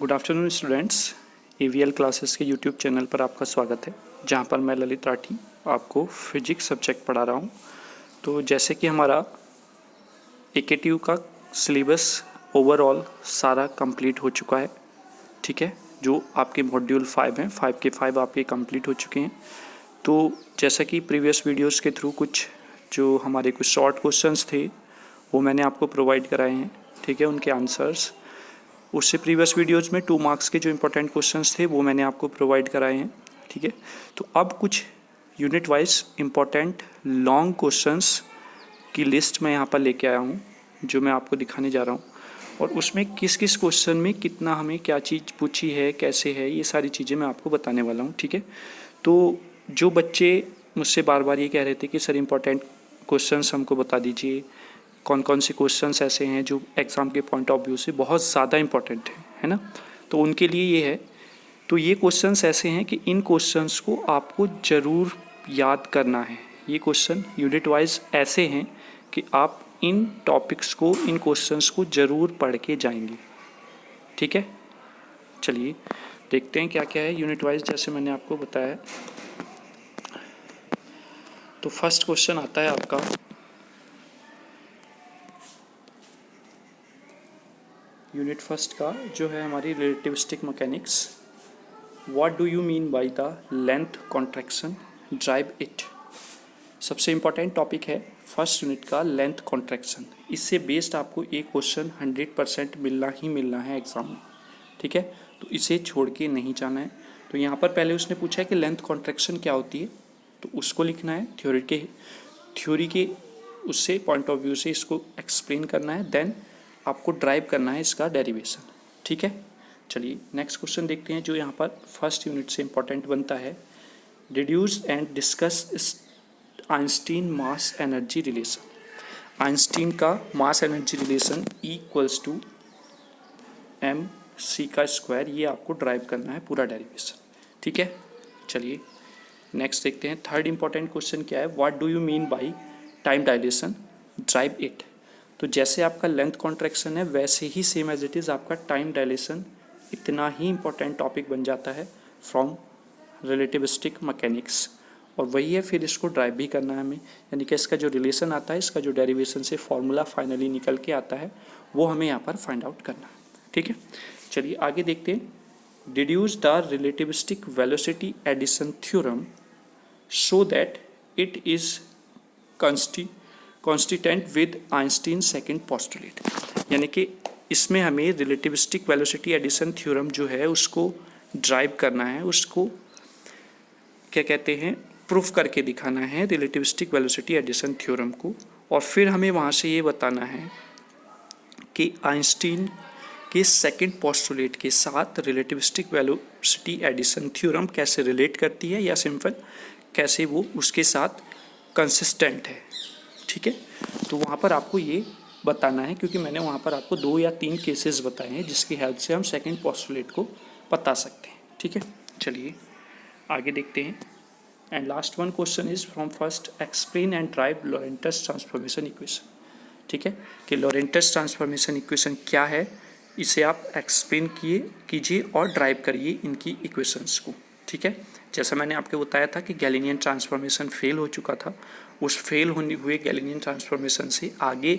Good afternoon students. AVL classes के YouTube channel पर आपका स्वागत है, जहां पर मैं ललित राठी आपको फिजिक्स सब्जेक्ट पढ़ा रहा हूं। तो जैसे कि हमारा AKTU का सिलेबस ओवरऑल सारा कंप्लीट हो चुका है, ठीक है। जो आपके मॉड्यूल 5 हैं, 5 के 5 आपके कंप्लीट हो चुके हैं। तो जैसा कि प्रीवियस वीडियोस के थ्रू कुछ जो हमारे कुछ शॉर्ट क्वेश्चंस थे वो मैंने आपको प्रोवाइड कराए हैं, ठीक है, उनके आंसर्स। उससे प्रीवियस वीडियोज़ में 2 मार्क्स के जो इंपॉर्टेंट क्वेश्चंस थे वो मैंने आपको प्रोवाइड कराए हैं, ठीक है। तो अब कुछ unit wise important long questions की लिस्ट मैं यहाँ पर लेके आया हूँ, जो मैं आपको दिखाने जा रहा हूँ। और उसमें किस किस क्वेश्चन में कितना हमें क्या चीज़ पूछी है, कैसे है, ये सारी चीज़ें मैं आपको बताने वाला हूँ, ठीक है। तो जो बच्चे मुझसे बार बार ये कह रहे थे कि सर इम्पॉर्टेंट क्वेश्चंस हमको बता दीजिए, कौन कौन से क्वेश्चंस ऐसे हैं जो एग्ज़ाम के पॉइंट ऑफ व्यू से बहुत ज़्यादा इम्पॉर्टेंट है ना। तो उनके लिए ये है। तो ये क्वेश्चंस ऐसे हैं कि इन क्वेश्चंस को आपको ज़रूर याद करना है। ये क्वेश्चन यूनिट वाइज ऐसे हैं कि आप इन टॉपिक्स को, इन क्वेश्चंस को ज़रूर पढ़ के जाएंगे, ठीक है। चलिए देखते हैं क्या क्या है यूनिट वाइज, जैसे मैंने आपको बताया। तो फर्स्ट क्वेश्चन आता है आपका यूनिट फर्स्ट का, जो है हमारी relativistic mechanics. What do you mean by the length contraction, drive it. सबसे इम्पॉर्टेंट टॉपिक है फर्स्ट यूनिट का लेंथ कॉन्ट्रैक्शन। इससे बेस्ड आपको एक क्वेश्चन 100% मिलना ही मिलना है एग्जाम में, ठीक है। तो इसे छोड़ के नहीं जाना है। तो यहाँ पर पहले उसने पूछा है कि लेंथ कॉन्ट्रैक्शन क्या होती है, तो उसको लिखना है थ्योरी के उससे पॉइंट ऑफ व्यू से इसको एक्सप्लेन करना है। देन आपको ड्राइव करना है इसका डेरिवेशन, ठीक है। चलिए नेक्स्ट क्वेश्चन देखते हैं, जो यहाँ पर फर्स्ट यूनिट से इम्पॉर्टेंट बनता है। Deduce and discuss Einstein mass energy relation. Einstein का mass energy relation E = mc का स्क्वायर, ये आपको ड्राइव करना है पूरा डेरिवेशन, ठीक है। चलिए नेक्स्ट देखते हैं। थर्ड इंपॉर्टेंट क्वेश्चन क्या है, what do you mean by time dilation, drive it. तो जैसे आपका लेंथ कॉन्ट्रैक्शन है, वैसे ही सेम एज इट इज़ आपका टाइम डायलेशन इतना ही इंपॉर्टेंट टॉपिक बन जाता है फ्रॉम रिलेटिविस्टिक मैकेनिक्स। और वही है, फिर इसको ड्राइव भी करना है हमें, यानी कि इसका जो रिलेशन आता है, इसका जो डेरिवेशन से फॉर्मूला फाइनली निकल के आता है, वो हमें यहाँ पर फाइंड आउट करना है, ठीक है। चलिए आगे देखते हैं। Deduce the relativistic velocity addition theorem so that it is consistent with Einstein second postulate. यानी कि इसमें हमें रिलेटिविस्टिक वेलोसिटी एडिशन थ्योरम जो है उसको ड्राइव करना है, उसको क्या कहते हैं, प्रूफ करके दिखाना है रिलेटिविस्टिक वेलोसिटी एडिशन थ्योरम को। और फिर हमें वहाँ से ये बताना है कि आइंस्टीन के सेकेंड पोस्टुलेट के साथ रिलेटिविस्टिक वेलोसिटी एडिशन थ्योरम कैसे रिलेट करती है, या सिंपल कैसे वो उसके साथ कंसिस्टेंट है, ठीक है। तो वहाँ पर आपको ये बताना है, क्योंकि मैंने वहाँ पर आपको 2 या 3 केसेस बताए हैं जिसकी हेल्प से हम सेकेंड पोस्टुलेट को बता सकते हैं, ठीक है। चलिए आगे देखते हैं। And last one question is from first, explain and derive Lorentz transformation equation, ठीक है। कि लॉरेंटस ट्रांसफॉर्मेशन इक्वेशन क्या है, इसे आप एक्सप्लेन कीजिए और ड्राइव करिए इनकी इक्वेशंस को, ठीक है। जैसा मैंने आपको बताया था कि गैलीलियन ट्रांसफॉर्मेशन फेल हो चुका था, उस फेल होने हुए गैलीलियन ट्रांसफॉर्मेशन से आगे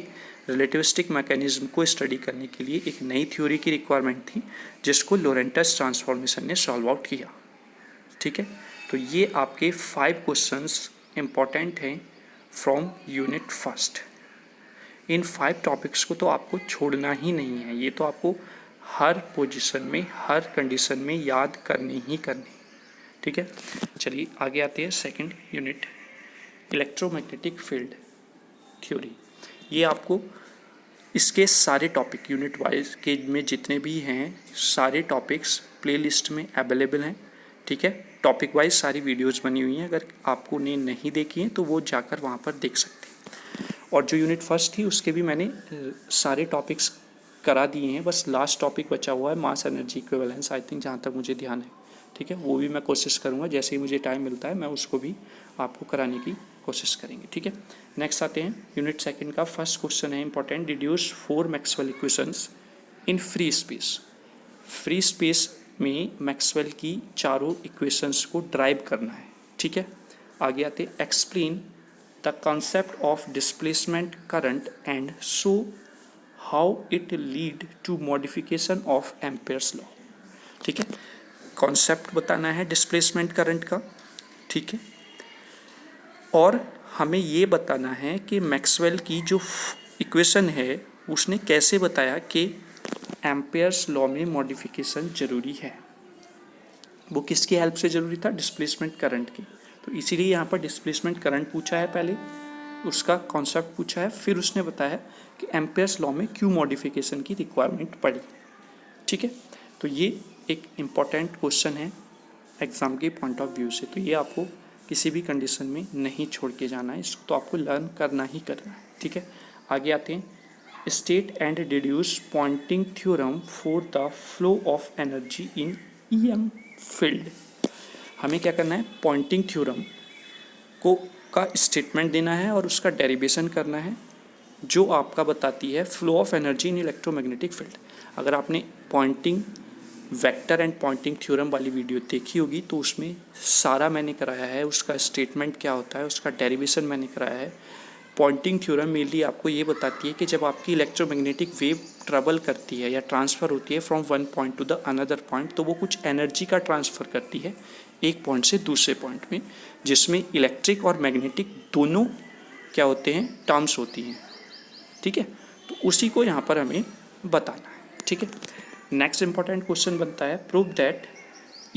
रिलेटिविस्टिक मैकेनिज्म को स्टडी करने के लिए एक नई थ्योरी की रिक्वायरमेंट थी, जिसको लॉरेंटस ट्रांसफॉर्मेशन ने सॉल्व आउट किया, ठीक है। तो ये आपके 5 क्वेश्चंस इंपॉर्टेंट हैं from unit first. In 5 topics को तो आपको छोड़ना ही नहीं है, ये तो आपको हर पोजीशन में, हर कंडीशन में याद करनी ही करनी, ठीक है। चलिए आगे आते हैं। Second unit, electromagnetic field theory. ये आपको इसके सारे टॉपिक यूनिट वाइज के में जितने भी हैं, सारे टॉपिक्स प्लेलिस्ट में अवेलेबल हैं, ठीक है। टॉपिक वाइज सारी वीडियोस बनी हुई हैं, अगर आपको ने नहीं देखी हैं तो वो जाकर वहाँ पर देख सकते हैं। और जो यूनिट फर्स्ट थी उसके भी मैंने सारे टॉपिक्स करा दिए हैं, बस लास्ट टॉपिक बचा हुआ है mass energy equivalence, I think, जहाँ तक मुझे ध्यान है, ठीक है। वो भी मैं कोशिश करूँगा, जैसे ही मुझे टाइम मिलता है मैं उसको भी आपको कराने की कोशिश करेंगे, ठीक है। नेक्स्ट आते हैं यूनिट सेकंड का। फर्स्ट क्वेश्चन है important, deduce 4 Maxwell equations in free space. Free space में मैक्सवेल की चारों इक्वेशंस को ड्राइव करना है। ठीक है, आगे आते explain the concept of displacement current and show how it lead to modification of Ampere's law. ठीक है, कॉन्सेप्ट बताना है डिस्प्लेसमेंट करंट का। ठीक है, और हमें ये बताना है कि मैक्सवेल की जो इक्वेशन है उसने कैसे बताया कि एम्पेयर्स लॉ में मॉडिफिकेशन जरूरी है। वो किसकी हेल्प से ज़रूरी था? डिस्प्लेसमेंट करंट की। तो इसीलिए यहाँ पर डिस्प्लेसमेंट करंट पूछा है, पहले उसका कॉन्सेप्ट पूछा है, फिर उसने बताया कि एम्पेयर्स लॉ में क्यों मॉडिफिकेशन की रिक्वायरमेंट पड़ी। ठीक है, तो ये एक इम्पॉर्टेंट क्वेश्चन है एग्ज़ाम के पॉइंट ऑफ व्यू से। तो ये आपको किसी भी कंडीशन में नहीं छोड़ के जाना है, इसको तो आपको लर्न करना ही करना है। ठीक है, आगे आते हैं state and deduce Poynting theorem for the flow of energy in EM field. हमें क्या करना है? पॉइंटिंग थ्योरम को का स्टेटमेंट देना है और उसका डेरिवेशन करना है जो आपका बताती है flow of energy in electromagnetic field. अगर आपने Poynting vector and Poynting theorem वाली वीडियो देखी होगी तो उसमें सारा मैंने कराया है, उसका स्टेटमेंट क्या होता है, उसका डेरिवेशन मैंने कराया है। पॉइंटिंग थ्योरम मेनली आपको ये बताती है कि जब आपकी इलेक्ट्रोमैग्नेटिक वेव ट्रेवल करती है या ट्रांसफ़र होती है from one point two the another point, तो वो कुछ एनर्जी का ट्रांसफ़र करती है एक पॉइंट से दूसरे पॉइंट में, जिसमें इलेक्ट्रिक और मैग्नेटिक दोनों क्या होते हैं? टर्म्स होती हैं। ठीक है, तो उसी को यहाँ पर हमें बताना है। ठीक है, नेक्स्ट इंपॉर्टेंट क्वेश्चन बनता है prove that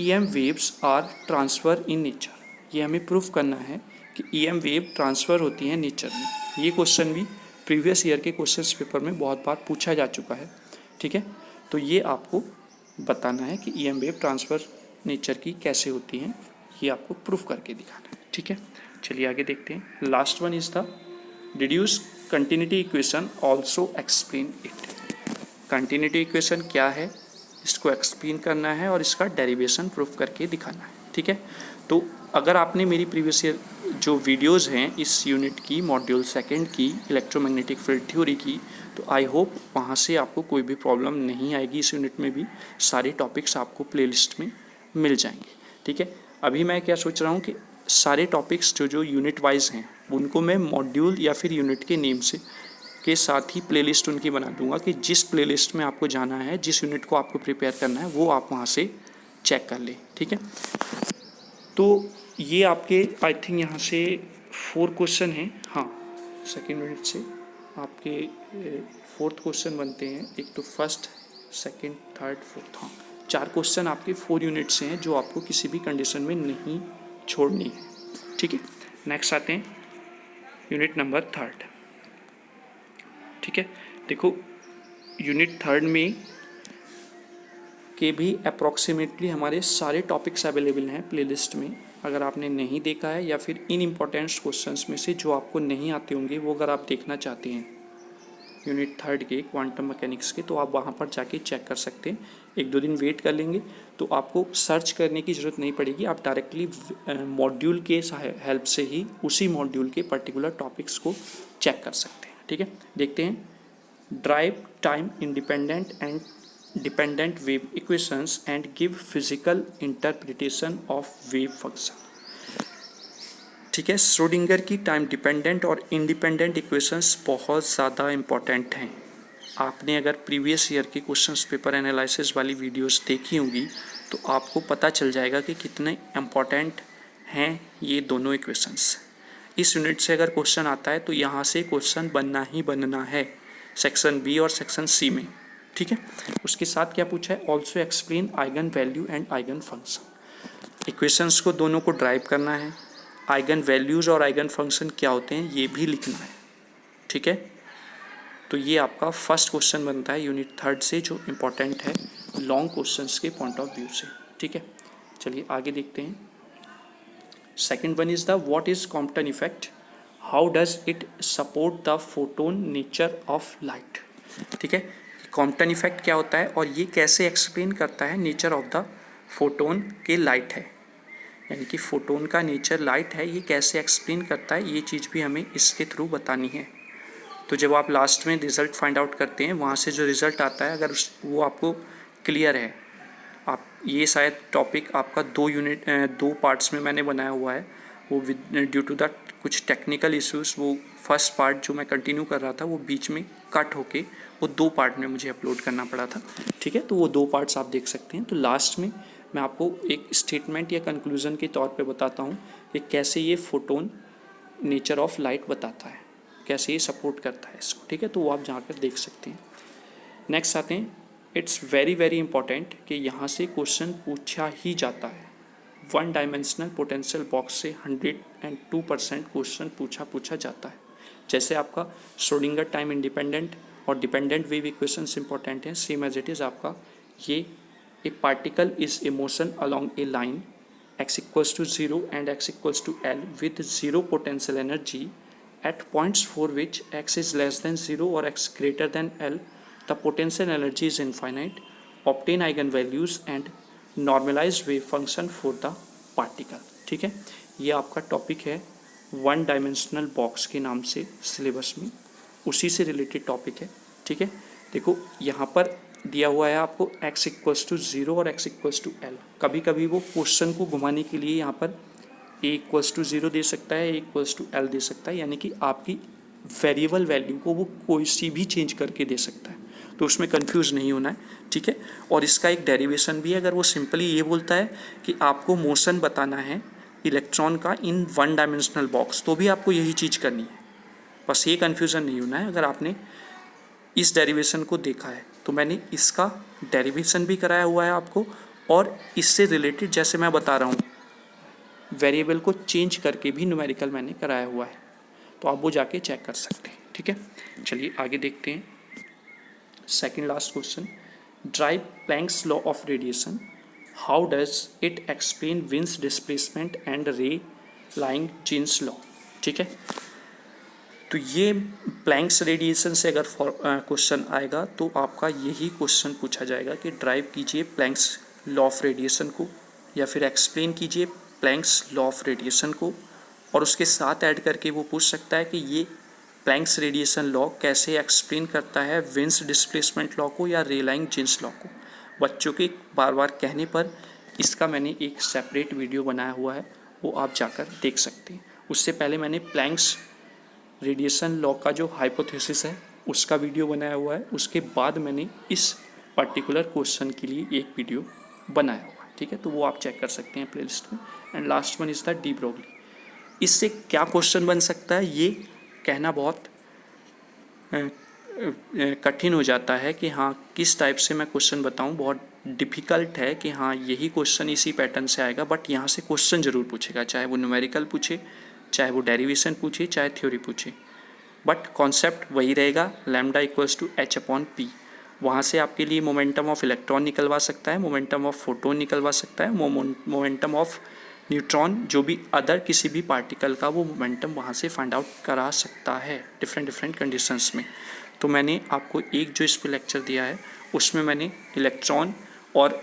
EM waves are transverse in nature. ये हमें प्रूफ करना है कि ईएम वेव ट्रांसफ़र होती हैं नेचर में। ये क्वेश्चन भी प्रीवियस ईयर के क्वेश्चंस पेपर में बहुत बार पूछा जा चुका है। ठीक है, तो ये आपको बताना है कि ईएम वेव ट्रांसफ़र नेचर की कैसे होती हैं, ये आपको प्रूफ करके दिखाना है। ठीक है, चलिए आगे देखते हैं। Last one is the deduce continuity equation also explain it. Continuity equation क्या है, इसको एक्सप्लेन करना है और इसका डेरिवेशन प्रूफ करके दिखाना है। ठीक है, तो अगर आपने मेरी प्रीवियस ईयर जो वीडियोस हैं इस यूनिट की, मॉड्यूल सेकंड की इलेक्ट्रोमैग्नेटिक फील्ड थ्योरी की, तो आई होप वहाँ से आपको कोई भी प्रॉब्लम नहीं आएगी। इस यूनिट में भी सारे टॉपिक्स आपको प्लेलिस्ट में मिल जाएंगे। ठीक है, अभी मैं क्या सोच रहा हूँ कि सारे टॉपिक्स जो यूनिट वाइज हैं उनको मैं मॉड्यूल या फिर यूनिट के नेम से के साथ ही प्लेलिस्ट उनकी बना दूंगा कि जिस प्लेलिस्ट में आपको जाना है, जिस यूनिट को आपको प्रिपेयर करना है, वो आप वहाँ से चेक कर लें। ठीक है, तो ये आपके आई थिंक यहाँ से 4 क्वेश्चन हैं। हाँ, सेकेंड यूनिट से आपके 4th क्वेश्चन बनते हैं। एक तो फर्स्ट, सेकेंड, थर्ड, फोर्थ। हाँ, 4 क्वेश्चन आपके 4 यूनिट से हैं जो आपको किसी भी कंडीशन में नहीं छोड़नी है। ठीक है, नेक्स्ट आते हैं यूनिट नंबर 3। ठीक है, देखो यूनिट 3 में के भी अप्रॉक्सीमेटली हमारे सारे टॉपिक्स अवेलेबल हैं प्लेलिस्ट में। अगर आपने नहीं देखा है या फिर इन इम्पोर्टेंट क्वेश्चंस में से जो आपको नहीं आते होंगे वो अगर आप देखना चाहते हैं यूनिट 3 के क्वांटम मैकेनिक्स के, तो आप वहाँ पर जाके चेक कर सकते हैं। 1-2 दिन वेट कर लेंगे तो आपको सर्च करने की ज़रूरत नहीं पड़ेगी, आप डायरेक्टली मॉड्यूल के हेल्प से ही उसी मॉड्यूल के पर्टिकुलर टॉपिक्स को चेक कर सकते हैं। ठीक है, देखते हैं drive time independent and dependent wave equations and give physical interpretation of wave function. ठीक है, श्रोडिंगर की टाइम डिपेंडेंट और इंडिपेंडेंट इक्वेशंस बहुत ज़्यादा इम्पॉर्टेंट हैं। आपने अगर प्रीवियस ईयर के क्वेश्चंस पेपर एनालिसिस वाली वीडियोस देखी होंगी तो आपको पता चल जाएगा कि कितने इम्पॉर्टेंट हैं ये दोनों इक्वेशंस। इस यूनिट से अगर क्वेश्चन आता है तो यहाँ से क्वेश्चन बनना ही बनना है सेक्शन बी और सेक्शन सी में। ठीक है, उसके साथ क्या पूछा है? Also explain eigen value and eigen function. Equations को दोनों को ड्राइव करना है, आइगन वैल्यूज़ और आइगन फंक्शन क्या होते हैं ये भी लिखना है। ठीक है, तो ये आपका फर्स्ट क्वेश्चन बनता है यूनिट 3 से जो इम्पोर्टेंट है लॉन्ग क्वेश्चंस के पॉइंट ऑफ व्यू से। ठीक है, चलिए आगे देखते हैं। Second one is the what is Compton effect, how does it support the photon nature of light. ठीक है, कॉम्पटन इफेक्ट क्या होता है और ये कैसे एक्सप्लेन करता है नेचर ऑफ द फोटोन के लाइट है, यानी कि फोटोन का नेचर लाइट है, ये कैसे एक्सप्लेन करता है, ये चीज़ भी हमें इसके थ्रू बतानी है। तो जब आप लास्ट में रिज़ल्ट फाइंड आउट करते हैं वहाँ से जो रिज़ल्ट आता है अगर वो आपको क्लियर है आप ये शायद टॉपिक आपका 2 पार्ट्स में मैंने बनाया हुआ है, वो ड्यू टू द कुछ टेक्निकल इश्यूज़ वो फर्स्ट पार्ट जो मैं कंटिन्यू कर रहा था वो बीच में कट होके वो 2 पार्ट में मुझे अपलोड करना पड़ा था। ठीक है, तो वो 2 पार्ट्स आप देख सकते हैं। तो लास्ट में मैं आपको एक स्टेटमेंट या कंक्लूजन के तौर पे बताता हूँ कि कैसे ये फोटोन नेचर ऑफ लाइट बताता है, कैसे ये सपोर्ट करता है इसको। ठीक है, तो वो आप जाकर देख सकते हैं। नेक्स्ट आते हैं, इट्स वेरी वेरी इंपॉर्टेंट कि यहाँ से क्वेश्चन पूछा ही जाता है। 1 डायमेंशनल पोटेंशियल बॉक्स से 102% क्वेश्चन पूछा जाता है। जैसे आपका श्रोडिंगर टाइम इंडिपेंडेंट और डिपेंडेंट वेव इक्वेशंस इंपॉर्टेंट हैं, सेम एज इट इज़ आपका ये ए particle is a motion along A line x equals to 0 and x equals to L with 0 potential energy at points for which x is less than 0 or x greater than L, the potential energy is infinite. Obtain eigenvalues and normalized wave function for the particle. ठीक है, ये आपका topic है 1 dimensional box के नाम से syllabus में, उसी से रिलेटेड टॉपिक है। ठीक है, देखो यहाँ पर दिया हुआ है आपको x इक्वल्स टू 0 और x इक्वल्स टू L। कभी कभी वो क्वेश्चन को घुमाने के लिए यहाँ पर a इक्वल्स टू 0 दे सकता है, a इक्वल्स टू L दे सकता है, यानी कि आपकी वेरिएबल वैल्यू को वो कोई सी भी चेंज करके दे सकता है, तो उसमें कंफ्यूज नहीं होना है। ठीक है, और इसका एक डेरिवेशन भी है। अगर वो सिंपली ये बोलता है कि आपको मोशन बताना है इलेक्ट्रॉन का इन 1 डायमेंशनल बॉक्स, तो भी आपको यही चीज़ करनी है, बस ये कन्फ्यूज़न नहीं होना है। अगर आपने इस डेरिवेशन को देखा है तो मैंने इसका डेरिवेशन भी कराया हुआ है आपको, और इससे रिलेटेड जैसे मैं बता रहा हूँ वेरिएबल को चेंज करके भी न्यूमेरिकल मैंने कराया हुआ है, तो आप वो जाके चेक कर सकते हैं। ठीक है, चलिए आगे देखते हैं। Second last question, drive planks law of radiation, how does it explain wins displacement and रे लाइंग जीन्स लॉ। ठीक है, तो ये प्लैंक्स रेडिएशन से अगर क्वेश्चन आएगा तो आपका यही क्वेश्चन पूछा जाएगा कि ड्राइव कीजिए प्लैंक्स लॉ ऑफ रेडिएशन को, या फिर एक्सप्लेन कीजिए प्लैंक्स लॉ ऑफ रेडिएशन को, और उसके साथ ऐड करके वो पूछ सकता है कि ये प्लैंक्स रेडिएशन लॉ कैसे एक्सप्लेन करता है विंस डिस्प्लेसमेंट लॉ को या रे लाइंग जीन्स लॉ को। बच्चों के बार बार कहने पर इसका मैंने एक सेपरेट वीडियो बनाया हुआ है, वो आप जाकर देख सकते हैं। उससे पहले मैंने प्लैंक्स रेडिएशन लॉ का जो हाइपोथेसिस है उसका वीडियो बनाया हुआ है, उसके बाद मैंने इस पर्टिकुलर क्वेश्चन के लिए एक वीडियो बनाया हुआ है। ठीक है, तो वो आप चेक कर सकते हैं प्लेलिस्ट में। And last one is the de Broglie. इससे क्या क्वेश्चन बन सकता है ये कहना बहुत कठिन हो जाता है कि हाँ किस टाइप से मैं क्वेश्चन बताऊँ, बहुत डिफ़िकल्ट है कि हाँ यही क्वेश्चन इसी पैटर्न से आएगा, बट यहाँ से क्वेश्चन ज़रूर पूछेगा, चाहे वो न्यूमेरिकल पूछे, चाहे वो डेरिवेशन पूछे, चाहे थ्योरी पूछे, बट कॉन्सेप्ट वही रहेगा, lambda equals to h upon P. वहाँ से आपके लिए मोमेंटम ऑफ इलेक्ट्रॉन निकलवा सकता है, मोमेंटम ऑफ फोटोन निकलवा सकता है, मोमेंटम ऑफ न्यूट्रॉन, जो भी अदर किसी भी पार्टिकल का वो मोमेंटम वहाँ से फाइंड आउट करा सकता है डिफरेंट कंडीशंस में। तो मैंने आपको एक जो इस पर लेक्चर दिया है उसमें मैंने इलेक्ट्रॉन और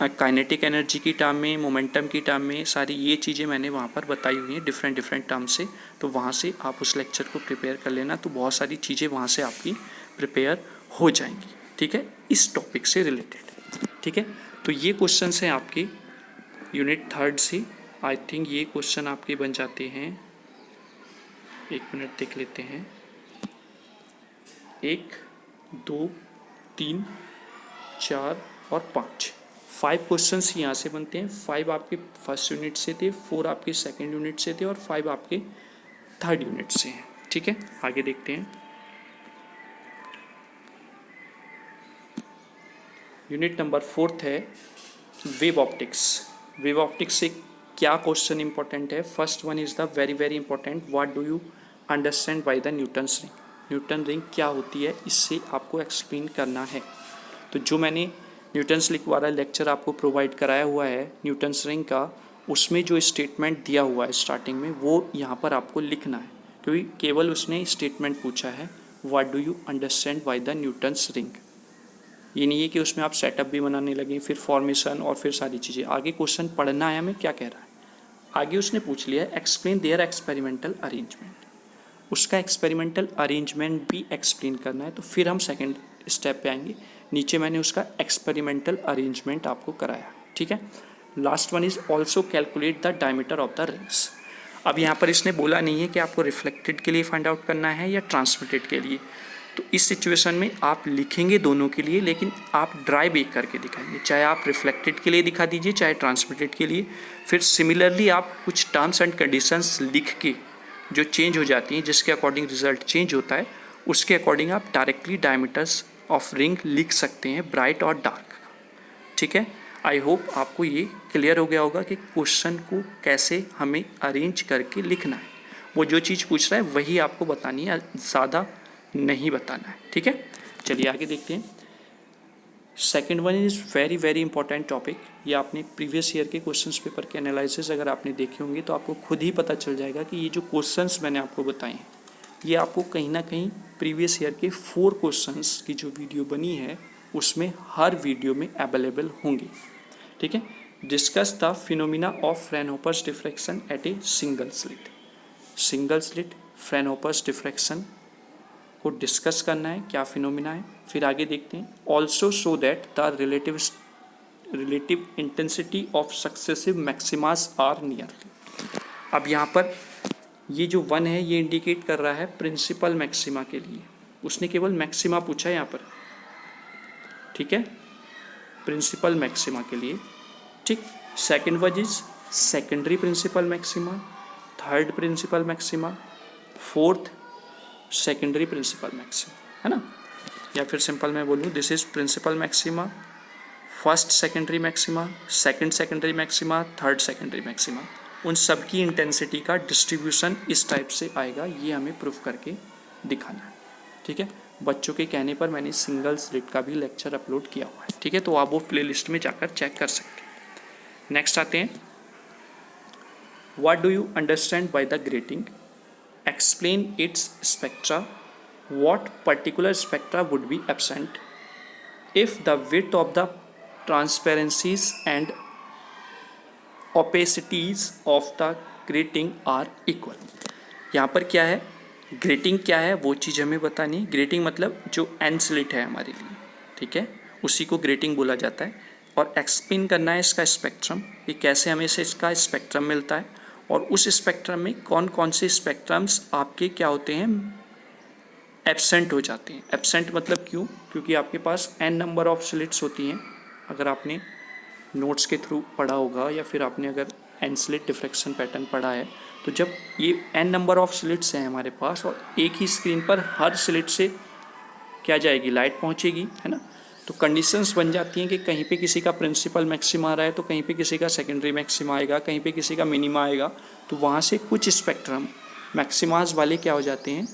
काइनेटिक एनर्जी की टर्म में, मोमेंटम की टर्म में, सारी ये चीज़ें मैंने वहाँ पर बताई हुई हैं डिफरेंट टर्म से। तो वहाँ से आप उस लेक्चर को प्रिपेयर कर लेना, तो बहुत सारी चीज़ें वहाँ से आपकी प्रिपेयर हो जाएंगी। ठीक है, इस टॉपिक से रिलेटेड। ठीक है, तो ये क्वेश्चन हैं आपके यूनिट 3 से। आई थिंक ये क्वेश्चन आपके बन जाते हैं, 1 मिनट देख लेते हैं, 1 2 3 4 और 5 क्वेश्चंस यहाँ से बनते हैं। 5 आपके फर्स्ट यूनिट से थे, 4 आपके सेकंड यूनिट से थे और 5 आपके थर्ड यूनिट से हैं। ठीक है, आगे देखते हैं। यूनिट नंबर 4 है वेव ऑप्टिक्स। वेव ऑप्टिक्स से क्या क्वेश्चन इंपॉर्टेंट है? First one is the very very important, what do you understand by the Newton's ring. Newton ring क्या होती है, इससे आपको एक्सप्लेन करना है। तो जो मैंने न्यूटन्स रिंग वाला लेक्चर आपको प्रोवाइड कराया हुआ है न्यूटन्स रिंग का, उसमें जो स्टेटमेंट दिया हुआ है स्टार्टिंग में वो यहाँ पर आपको लिखना है, क्योंकि केवल उसने स्टेटमेंट पूछा है what do you understand by the Newton's ring. ये नहीं है कि उसमें आप सेटअप भी बनाने लगे, फिर फॉर्मेशन और फिर सारी चीज़ें। आगे क्वेश्चन पढ़ना है हमें क्या कह रहा है। आगे उसने पूछ लिया है एक्सप्लेन देयर एक्सपेरिमेंटल अरेंजमेंट, उसका एक्सपेरिमेंटल अरेंजमेंट भी एक्सप्लेन करना है। तो फिर हम सेकंड स्टेप पे आएंगे नीचे मैंने उसका एक्सपेरिमेंटल अरेंजमेंट आपको कराया, ठीक है। Last one is also calculate the diameter of the rings. अब यहाँ पर इसने बोला नहीं है कि आपको रिफ्लेक्टेड के लिए फाइंड आउट करना है या ट्रांसमिटेड के लिए, तो इस सिचुएशन में आप लिखेंगे दोनों के लिए, लेकिन आप ड्राइव एक करके दिखाएंगे, चाहे आप रिफ्लेक्टेड के लिए दिखा दीजिए चाहे ट्रांसमिटेड के लिए। फिर सिमिलरली आप कुछ टर्म्स एंड कंडीशंस लिख के जो चेंज हो जाती हैं, जिसके अकॉर्डिंग रिजल्ट चेंज होता है, उसके अकॉर्डिंग आप डायरेक्टली डायमीटर्स ऑफ रिंग लिख सकते हैं, ब्राइट और डार्क, ठीक है। आई होप आपको ये क्लियर हो गया होगा कि क्वेश्चन को कैसे हमें अरेंज करके लिखना है। वो जो चीज़ पूछ रहा है वही आपको बतानी है, ज़्यादा नहीं बताना है, ठीक है। चलिए आगे देखते हैं। Second one is very very important topic. ये आपने प्रीवियस ईयर के क्वेश्चंस पेपर के एनालिसिस अगर आपने देखे होंगे तो आपको खुद ही पता चल जाएगा कि ये जो क्वेश्चंस मैंने आपको बताए हैं ये आपको कहीं ना कहीं प्रीवियस ईयर के 4 क्वेश्चंस की जो वीडियो बनी है उसमें हर वीडियो में अवेलेबल होंगे, ठीक है। Discuss the phenomena of Fraunhofer's diffraction at a single slit. Single slit Fraunhofer's diffraction को डिस्कस करना है, क्या फिनोमिना है। फिर आगे देखते हैं, also show that the relative intensity of successive maximas are nearly. अब यहाँ पर ये जो 1 है ये इंडिकेट कर रहा है प्रिंसिपल मैक्सिमा के लिए, उसने केवल मैक्सिमा पूछा है यहाँ पर, ठीक है, प्रिंसिपल मैक्सिमा के लिए, ठीक। Second one is secondary principal maxima, third principal maxima, fourth secondary principal maxima, है ना। या फिर सिंपल मैं बोलूँ, this is principal maxima, first secondary maxima, second secondary maxima, third secondary maxima. उन सब की इंटेंसिटी का डिस्ट्रीब्यूशन इस टाइप से आएगा, ये हमें प्रूफ करके दिखाना है, ठीक है। बच्चों के कहने पर मैंने सिंगल स्लिट का भी लेक्चर अपलोड किया हुआ है, ठीक है, तो आप वो प्लेलिस्ट में जाकर चेक कर सकते हैं। नेक्स्ट आते हैं, what do you understand by the grating, explain its spectra, what particular spectra would be absent if the width of the transparencies and opacities of the grating are equal. यहाँ पर क्या है, grating क्या है वो चीज़ हमें बतानी है। ग्रेटिंग मतलब जो एन स्लिट है हमारे लिए, ठीक है, उसी को ग्रेटिंग बोला जाता है। और एक्सप्लेन करना है इसका स्पेक्ट्रम, कि कैसे हमें से इसका स्पेक्ट्रम मिलता है और उस स्पेक्ट्रम में कौन कौन से स्पेक्ट्रम्स आपके क्या होते हैं, एब्सेंट हो जाते हैं। एब्सेंट मतलब क्यों, क्योंकि आपके पास n नंबर ऑफ स्लिट्स होती हैं। अगर आपने नोट्स के थ्रू पढ़ा होगा या फिर आपने अगर एन स्लिट डिफ्रैक्शन पैटर्न पढ़ा है, तो जब ये n नंबर ऑफ स्लिट्स हैं हमारे पास और एक ही स्क्रीन पर हर स्लिट से क्या जाएगी, लाइट पहुंचेगी, है ना, तो कंडीशंस बन जाती हैं कि कहीं पे किसी का प्रिंसिपल मैक्सिमा आ रहा है तो कहीं पे किसी का सेकेंडरी मैक्सिमा आएगा, कहीं पे किसी का मिनिमा आएगा, तो वहाँ से कुछ स्पेक्ट्रम मैक्सिमाज वाले क्या हो जाते हैं,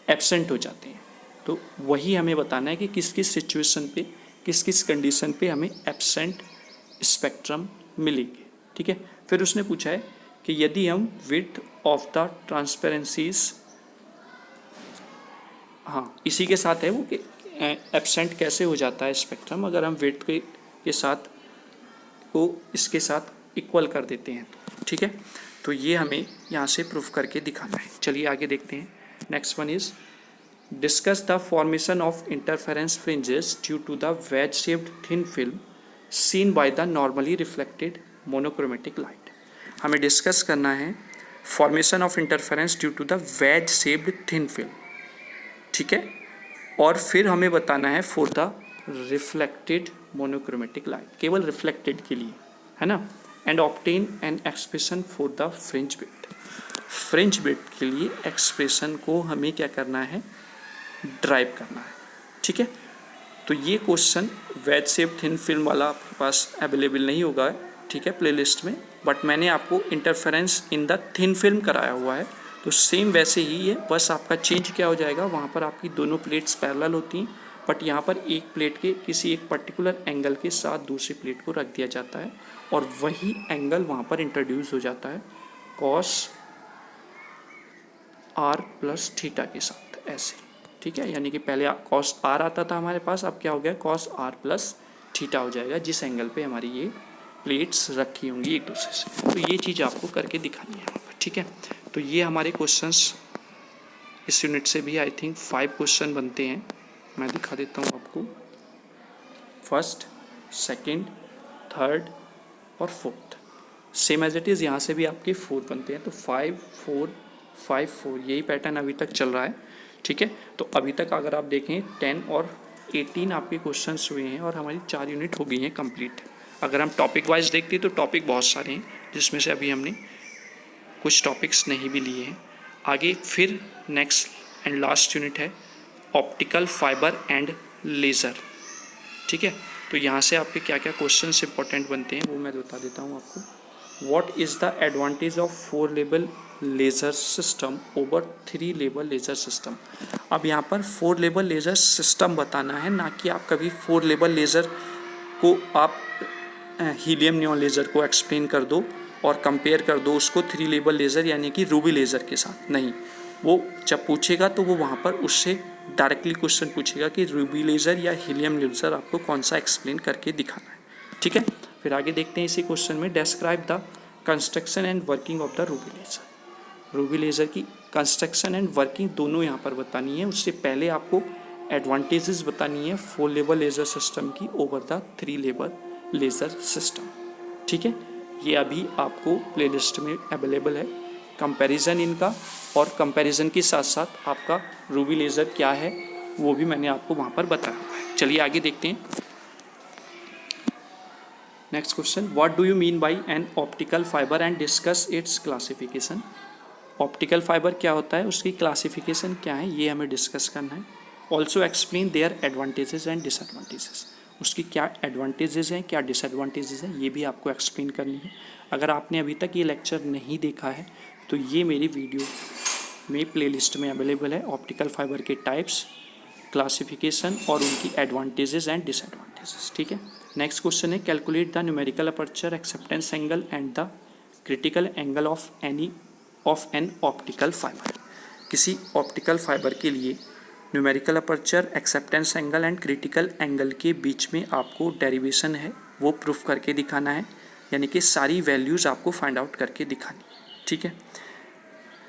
एब्सेंट हो जाते हैं। तो वही हमें बताना है कि किस किस सिचुएशन पे, किस किस कंडीशन पे हमें एब्सेंट स्पेक्ट्रम मिलेंगे, ठीक है। फिर उसने पूछा है कि यदि हम विड्थ ऑफ द ट्रांसपेरेंसीज, हाँ इसी के साथ है वो कि एब्सेंट कैसे हो जाता है स्पेक्ट्रम अगर हम विड्थ के साथ को इसके साथ इक्वल कर देते हैं, ठीक है। तो ये हमें यहाँ से प्रूफ करके दिखाना है। चलिए आगे देखते हैं। Next one is discuss the formation of interference fringes due to the wedge shaped thin film seen by the normally reflected monochromatic light. हमें डिस्कस करना है formation of interference due to the wedge shaped thin film, ठीक है, और फिर हमें बताना है for the reflected monochromatic light, केवल रिफ्लेक्टेड के लिए, है ना, and obtain an expression for the fringe width. Fringe width के लिए एक्सप्रेशन को हमें क्या करना है, ड्राइव करना है, ठीक है। तो ये question veg shape thin film वाला आपके पास अवेलेबल नहीं होगा, ठीक है, प्लेलिस्ट में, बट मैंने आपको interference in the thin film कराया हुआ है, तो सेम वैसे ही है, बस आपका चेंज क्या हो जाएगा, वहाँ पर आपकी दोनों प्लेट्स पैरेलल होती हैं, बट यहाँ पर एक प्लेट के किसी एक पर्टिकुलर एंगल के साथ दूसरी प्लेट को रख दिया जाता है और वही एंगल वहाँ पर इंट्रोड्यूस हो जाता है कॉस आर प्लस थीटा के साथ, ऐसे, ठीक है। यानी कि पहले कॉस आर आता था हमारे पास, अब क्या हो गया, कॉस आर प्लस थीटा हो जाएगा जिस एंगल पे हमारी ये प्लेट्स रखी होंगी एक दूसरे से। तो ये चीज़ आपको करके दिखानी है, ठीक है। तो ये हमारे क्वेश्चंस इस यूनिट से भी आई थिंक 5 क्वेश्चन बनते हैं, मैं दिखा देता हूँ आपको। फर्स्ट, सेकंड, थर्ड और fourth. Same as it is यहाँ से भी आपके 4 बनते हैं, तो 5 4 5 4 यही पैटर्न अभी तक चल रहा है। ठीक है, तो अभी तक अगर आप देखें 10 और 18 आपके क्वेश्चंस हुए हैं और हमारी 4 यूनिट हो गई हैं कंप्लीट। अगर हम टॉपिक वाइज देखते हैं तो टॉपिक बहुत सारे हैं, जिसमें से अभी हमने कुछ टॉपिक्स नहीं भी लिए हैं। आगे फिर नेक्स्ट एंड लास्ट यूनिट है ऑप्टिकल फाइबर एंड लेज़र। ठीक है, तो यहाँ से आपके क्या क्या क्वेश्चंस इंपॉर्टेंट बनते हैं वो मैं बता देता हूँ आपको। What is the advantage of 4 level laser system over 3 level laser system. अब यहाँ पर 4 लेवल लेज़र सिस्टम बताना है, ना कि आप कभी 4 लेवल लेज़र को आप हीलियम नियॉन लेज़र को एक्सप्लेन कर दो और कंपेयर कर दो उसको 3 लेवल लेज़र यानी कि रूबी लेज़र के साथ। नहीं, वो जब पूछेगा तो वो वहाँ पर उससे डायरेक्टली क्वेश्चन पूछेगा कि रूबी लेज़र या हीलियम लेज़र आपको कौन सा एक्सप्लेन करके दिखाना है। ठीक है, फिर आगे देखते हैं इसी क्वेश्चन में, describe the construction and working of the Ruby laser. Ruby laser की कंस्ट्रक्शन एंड वर्किंग दोनों यहाँ पर बतानी है। उससे पहले आपको एडवांटेजेस बतानी है 4 लेवल लेज़र सिस्टम की over the 3 level laser system. ठीक है, ये अभी आपको प्लेलिस्ट में अवेलेबल है, कंपैरिजन इनका, और कंपैरिजन के साथ साथ आपका रूबी लेज़र क्या है वो भी मैंने आपको वहाँ पर बताया हुआ है। चलिए आगे देखते हैं next question, what do you mean by an optical fibre and discuss it's classification. Optical fibre क्या होता है, उसकी क्लासिफिकेशन क्या है, ये हमें डिस्कस करना है। Also explain their advantages and disadvantages, उसकी क्या एडवांटेजेस हैं क्या डिसएडवांटेजेस हैं ये भी आपको एक्सप्लेन करनी है। अगर आपने अभी तक ये लेक्चर नहीं देखा है तो ये मेरी वीडियो में प्लेलिस्ट में अवेलेबल है, ऑप्टिकल फाइबर के टाइप्स, क्लासिफिकेशन और उनकी एडवांटेजेस एंड डिसएडवांटेजेस। ठीक है, नेक्स्ट क्वेश्चन है, calculate the numerical aperture acceptance angle and the critical angle of an optical fibre. किसी ऑप्टिकल फाइबर के लिए numerical aperture, acceptance angle and critical angle के बीच में आपको डेरिवेशन है वो प्रूफ करके दिखाना है, यानी कि सारी वैल्यूज़ आपको फाइंड आउट करके दिखानी है। ठीक है,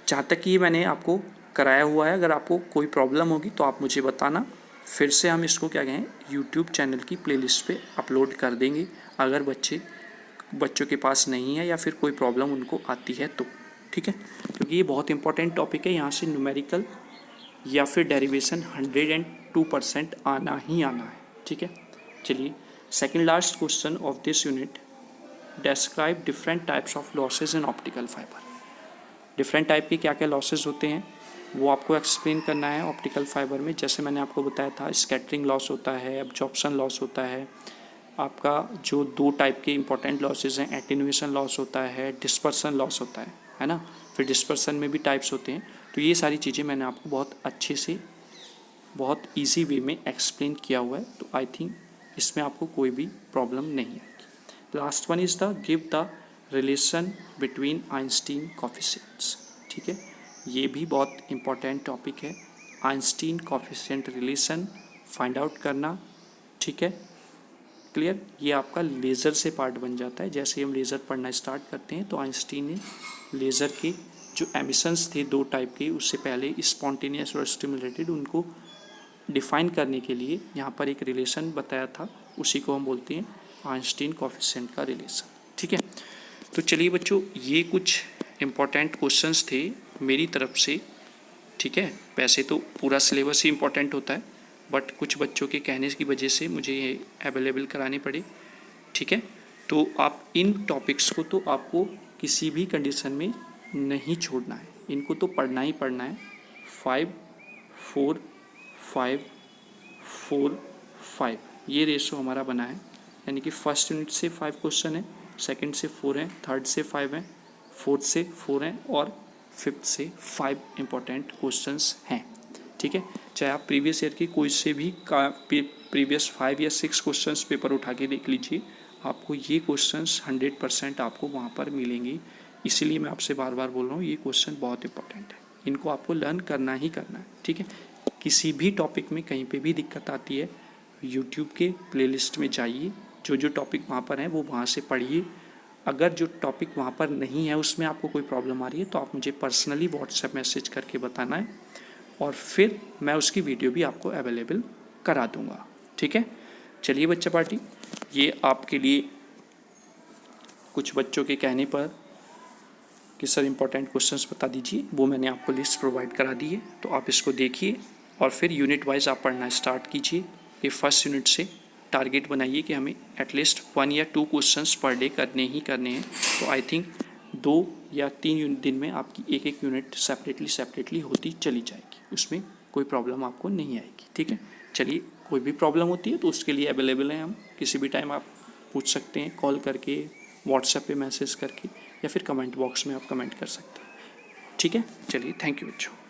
जहाँ तक ये मैंने आपको कराया हुआ है, अगर आपको कोई प्रॉब्लम होगी तो आप मुझे बताना, फिर से हम इसको क्या कहें यूट्यूब चैनल की प्लेलिस्ट पे अपलोड कर देंगे, अगर बच्चों के पास नहीं है या फिर कोई प्रॉब्लम उनको आती है तो। ठीक है, क्योंकि ये बहुत इंपॉर्टेंट टॉपिक है, यहाँ से न्यूमेरिकल या फिर डेरिवेशन 102% आना ही आना है। ठीक है, चलिए second last question of this unit, describe different types of losses in optical fibre. Different type के क्या क्या लॉसेज होते हैं वो आपको एक्सप्लेन करना है ऑप्टिकल फाइबर में। जैसे मैंने आपको बताया था, स्कैटरिंग लॉस होता है, एब्जॉर्प्शन लॉस होता है, आपका जो 2 टाइप के इंपॉर्टेंट लॉसेज हैं, एटेन्यूएशन लॉस होता है, डिस्पर्सन लॉस होता है ना, फिर डिस्पर्सन में भी टाइप्स होते हैं। तो ये सारी चीज़ें मैंने आपको बहुत अच्छे से बहुत इजी वे में एक्सप्लेन किया हुआ है, तो आई थिंक इसमें आपको कोई भी प्रॉब्लम नहीं आएगी। Last one is the give the relation between Einstein coefficients. ठीक है, ये भी बहुत इंपॉर्टेंट टॉपिक है, Einstein coefficient relation find out करना। ठीक है, क्लियर, ये आपका लेज़र से पार्ट बन जाता है। जैसे हम लेज़र पढ़ना स्टार्ट करते हैं तो आइंस्टीन ने लेज़र के जो एमिशंस थे 2 टाइप के, उससे पहले स्पॉन्टेनियस और स्टिमुलेटेड, उनको डिफाइन करने के लिए यहाँ पर एक रिलेशन बताया था, उसी को हम बोलते हैं आइंस्टीन कोफिशिएंट का रिलेशन। ठीक है, तो चलिए बच्चों, ये कुछ इम्पॉर्टेंट क्वेश्चंस थे मेरी तरफ से। ठीक है, वैसे तो पूरा सिलेबस ही इम्पॉर्टेंट होता है, बट कुछ बच्चों के कहने की वजह से मुझे ये अवेलेबल करानी पड़ी। ठीक है, तो आप इन टॉपिक्स को तो आपको किसी भी कंडीशन में नहीं छोड़ना है, इनको तो पढ़ना ही पढ़ना है। 5 4 5 4 5 ये रेशो हमारा बना है, यानी कि फर्स्ट यूनिट से 5 क्वेश्चन है, सेकंड से 4 हैं, थर्ड से 5 हैं, फोर्थ से 4 हैं और फिफ्थ से 5 इंपॉर्टेंट क्वेश्चंस हैं। ठीक है, चाहे आप प्रीवियस ईयर की कोई से भी प्रीवियस 5 या 6 क्वेश्चंस पेपर उठा के देख लीजिए, आपको ये क्वेश्चंस 100% आपको वहाँ पर मिलेंगे। इसीलिए मैं आपसे बार बार बोल रहा हूँ, ये क्वेश्चन बहुत इंपॉर्टेंट है, इनको आपको लर्न करना ही करना है। ठीक है, किसी भी टॉपिक में कहीं पे भी दिक्कत आती है, यूट्यूब के प्लेलिस्ट में जाइए, जो टॉपिक वहाँ पर हैं वो वहाँ से पढ़िए। अगर जो टॉपिक वहाँ पर नहीं है उसमें आपको कोई प्रॉब्लम आ रही है तो आप मुझे पर्सनली व्हाट्सएप मैसेज करके बताना है, और फिर मैं उसकी वीडियो भी आपको अवेलेबल करा दूँगा। ठीक है, चलिए बच्चा पार्टी, ये आपके लिए कुछ बच्चों के कहने पर कि सर इम्पोर्टेंट क्वेश्चंस बता दीजिए, वो मैंने आपको लिस्ट प्रोवाइड करा दी है, तो आप इसको देखिए और फिर यूनिट वाइज आप पढ़ना स्टार्ट कीजिए। कि फर्स्ट यूनिट से टारगेट बनाइए कि हमें एटलीस्ट 1 या 2 क्वेश्चंस पर डे करने ही करने हैं। तो आई थिंक 2 या 3 दिन में आपकी एक एक यूनिट सेपरेटली होती चली जाएगी, उसमें कोई प्रॉब्लम आपको नहीं आएगी। ठीक है, चलिए, कोई भी प्रॉब्लम होती है तो उसके लिए अवेलेबल हैं हम, किसी भी टाइम आप पूछ सकते हैं, कॉल करके, व्हाट्सएप पे मैसेज करके, या फिर कमेंट बॉक्स में आप कमेंट कर सकते हैं। ठीक है, चलिए, थैंक यू बच्चों।